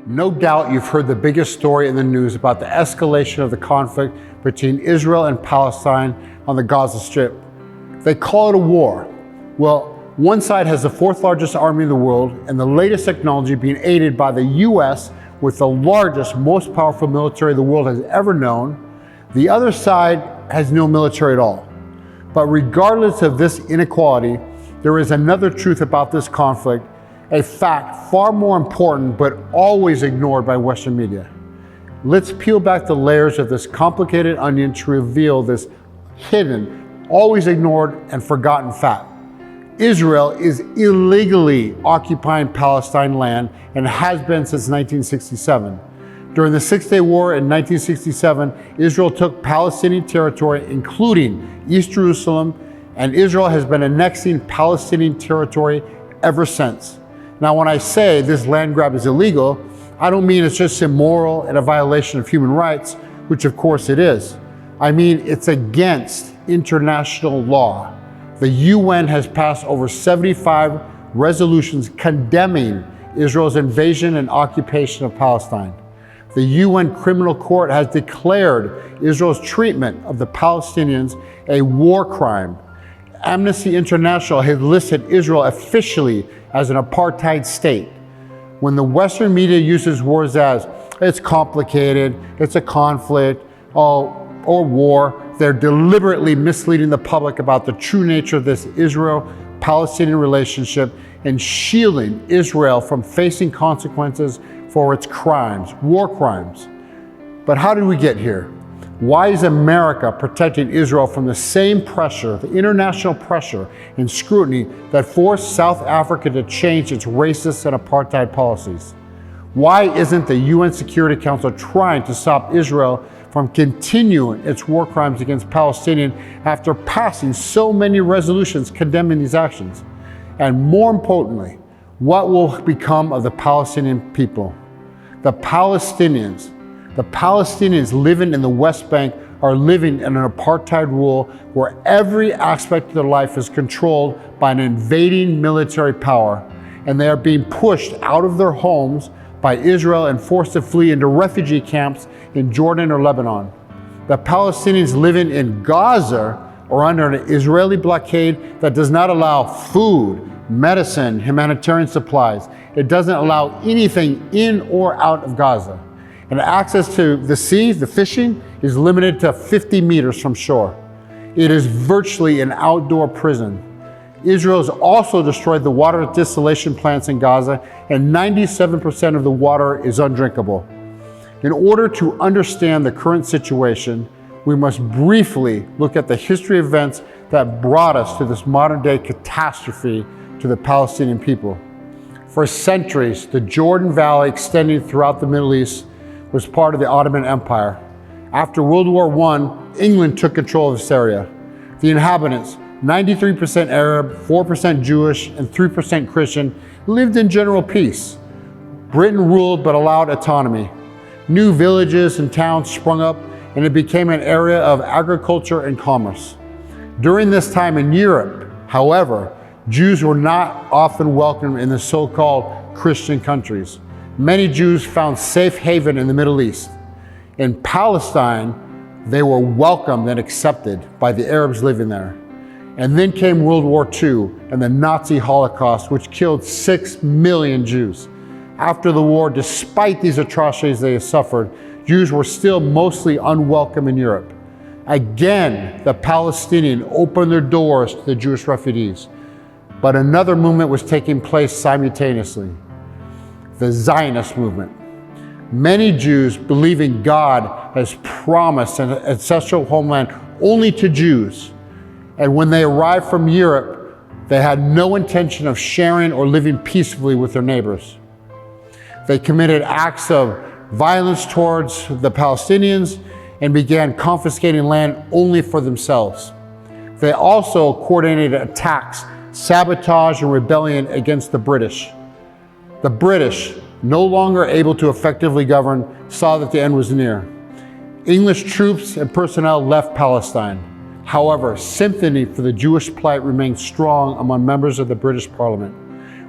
No doubt you've heard the biggest story in the news about the escalation of the conflict between Israel and Palestine on the Gaza Strip. They call it a war. Well, one side has the fourth largest army in the world and the latest technology being aided by the US with the largest, most powerful military the world has ever known. The other side has no military at all. But regardless of this inequality, there is another truth about this conflict, a fact far more important but always ignored by Western media. Let's peel back the layers of this complicated onion to reveal this hidden, always ignored and forgotten fact. Israel is illegally occupying Palestine land and has been since 1967. During the Six-Day War in 1967, Israel took Palestinian territory, including East Jerusalem, and Israel has been annexing Palestinian territory ever since. Now, when I say this land grab is illegal, I don't mean it's just immoral and a violation of human rights, which of course it is. I mean it's against international law. The UN has passed over 75 resolutions condemning Israel's invasion and occupation of Palestine. The UN Criminal Court has declared Israel's treatment of the Palestinians a war crime. Amnesty International has listed Israel officially as an apartheid state. When the Western media uses words as, it's complicated, it's a conflict, or war, they're deliberately misleading the public about the true nature of this Israel-Palestinian relationship and shielding Israel from facing consequences for its crimes, war crimes. But how did we get here? Why is America protecting Israel from the same pressure, the international pressure and scrutiny that forced South Africa to change its racist and apartheid policies? Why isn't the UN Security Council trying to stop Israel from continuing its war crimes against Palestinians after passing so many resolutions condemning these actions? And more importantly, what will become of the Palestinian people? The Palestinians living in the West Bank are living in an apartheid rule where every aspect of their life is controlled by an invading military power, and they are being pushed out of their homes by Israel and forced to flee into refugee camps in Jordan or Lebanon. The Palestinians living in Gaza are under an Israeli blockade that does not allow food, medicine, humanitarian supplies. It doesn't allow anything in or out of Gaza. And access to the sea, the fishing, is limited to 50 meters from shore. It is virtually an outdoor prison. Israel has also destroyed the water distillation plants in Gaza, and 97% of the water is undrinkable. In order to understand the current situation, we must briefly look at the history of events that brought us to this modern-day catastrophe to the Palestinian people. For centuries, the Jordan Valley, extending throughout the Middle East, was part of the Ottoman Empire. After World War I, England took control of this area. The inhabitants, 93% Arab, 4% Jewish, and 3% Christian, lived in general peace. Britain ruled but allowed autonomy. New villages and towns sprung up, and it became an area of agriculture and commerce. During this time in Europe, however, Jews were not often welcomed in the so-called Christian countries. Many Jews found safe haven in the Middle East. In Palestine, they were welcomed and accepted by the Arabs living there. And then came World War II and the Nazi Holocaust, which killed 6 million Jews. After the war, despite these atrocities they suffered, Jews were still mostly unwelcome in Europe. Again, the Palestinians opened their doors to the Jewish refugees. But another movement was taking place simultaneously. The Zionist movement. Many Jews believing God has promised an ancestral homeland only to Jews. And when they arrived from Europe, they had no intention of sharing or living peacefully with their neighbors. They committed acts of violence towards the Palestinians and began confiscating land only for themselves. They also coordinated attacks, sabotage, and rebellion against the British. The British, no longer able to effectively govern, saw that the end was near. English troops and personnel left Palestine. However, sympathy for the Jewish plight remained strong among members of the British Parliament,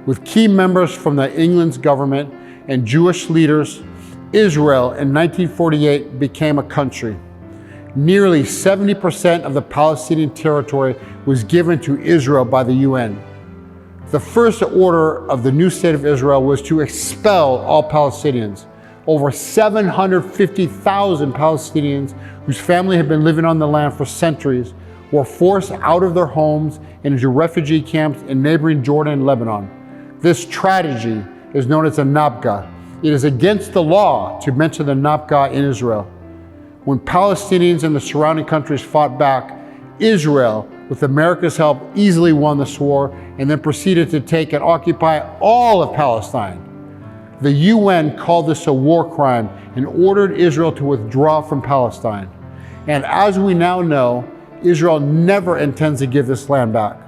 with key members from England's government and Jewish leaders, Israel in 1948 became a country. Nearly 70% of the Palestinian territory was given to Israel by the UN. The first order of the new state of Israel was to expel all Palestinians. Over 750,000 Palestinians whose family had been living on the land for centuries were forced out of their homes and into refugee camps in neighboring Jordan and Lebanon. This tragedy is known as a Nakba. It is against the law to mention the Nakba in Israel. When Palestinians and the surrounding countries fought back, Israel, with America's help, easily won this war and then proceeded to take and occupy all of Palestine. The UN called this a war crime and ordered Israel to withdraw from Palestine. And as we now know, Israel never intends to give this land back.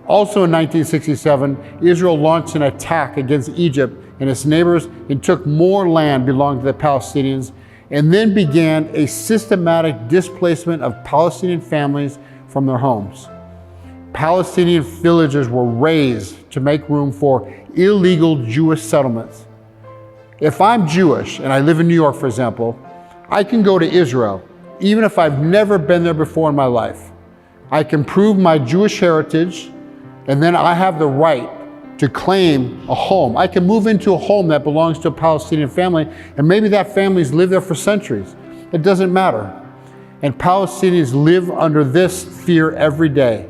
Also in 1967, Israel launched an attack against Egypt and its neighbors and took more land belonging to the Palestinians, and then began a systematic displacement of Palestinian families from their homes. Palestinian villages were razed to make room for illegal Jewish settlements. If I'm Jewish and I live in New York, for example, I can go to Israel, even if I've never been there before in my life. I can prove my Jewish heritage, and then I have the right to claim a home. I can move into a home that belongs to a Palestinian family, and maybe that family's lived there for centuries. It doesn't matter. And Palestinians live under this fear every day.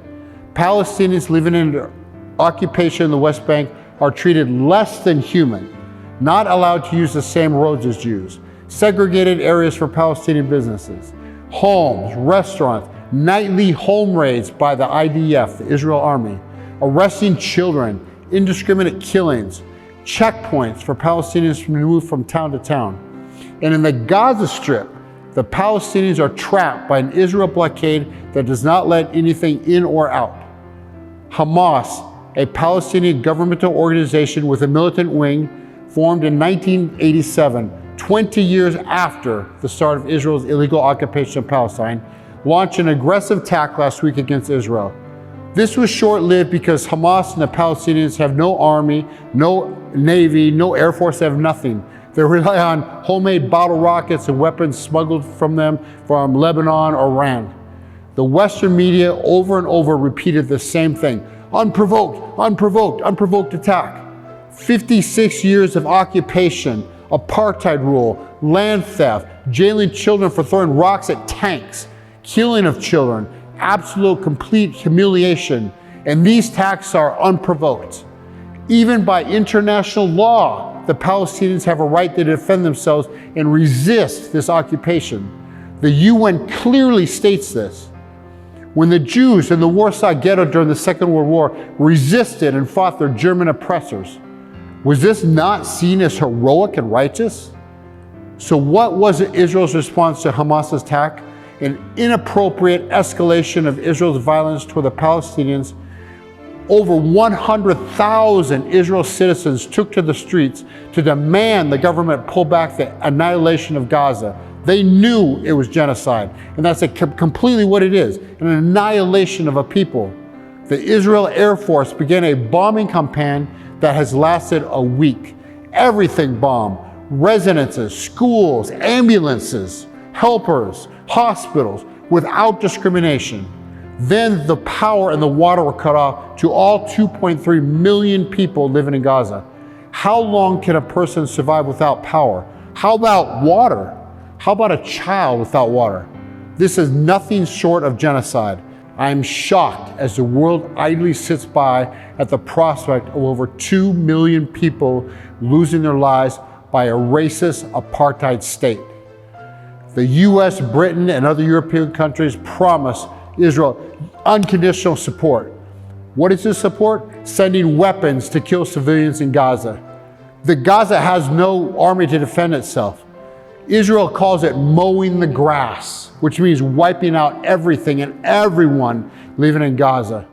Palestinians living in occupation in the West Bank are treated less than human, not allowed to use the same roads as Jews, segregated areas for Palestinian businesses, homes, restaurants, nightly home raids by the IDF, the Israel Army, arresting children, indiscriminate killings, checkpoints for Palestinians to move from town to town. And in the Gaza Strip, the Palestinians are trapped by an Israel blockade that does not let anything in or out. Hamas, a Palestinian governmental organization with a militant wing, formed in 1987, 20 years after the start of Israel's illegal occupation of Palestine, launched an aggressive attack last week against Israel. This was short-lived because Hamas and the Palestinians have no army, no navy, no air force, they have nothing. They rely on homemade bottle rockets and weapons smuggled from them from Lebanon or Iran. The Western media over and over repeated the same thing: unprovoked, unprovoked, unprovoked attack. 56 years of occupation, apartheid rule, land theft, jailing children for throwing rocks at tanks, killing of children, absolute complete humiliation, and these attacks are unprovoked. Even by international law, the Palestinians have a right to defend themselves and resist this occupation. The UN clearly states this. When the Jews in the Warsaw Ghetto during the Second World War resisted and fought their German oppressors, was this not seen as heroic and righteous? So what was Israel's response to Hamas's attack? An inappropriate escalation of Israel's violence toward the Palestinians. Over 100,000 Israel citizens took to the streets to demand the government pull back the annihilation of Gaza. They knew it was genocide, and that's completely what it is, an annihilation of a people. The Israel Air Force began a bombing campaign that has lasted a week. Everything bombed: residences, schools, ambulances, helpers, hospitals, without discrimination. Then the power and the water were cut off to all 2.3 million people living in Gaza. How long can a person survive without power? How about water? How about a child without water? This is nothing short of genocide. I am shocked as the world idly sits by at the prospect of over 2 million people losing their lives by a racist apartheid state. The US, Britain, and other European countries promise Israel unconditional support. What is this support? Sending weapons to kill civilians in Gaza. The Gaza has no army to defend itself. Israel calls it mowing the grass, which means wiping out everything and everyone living in Gaza.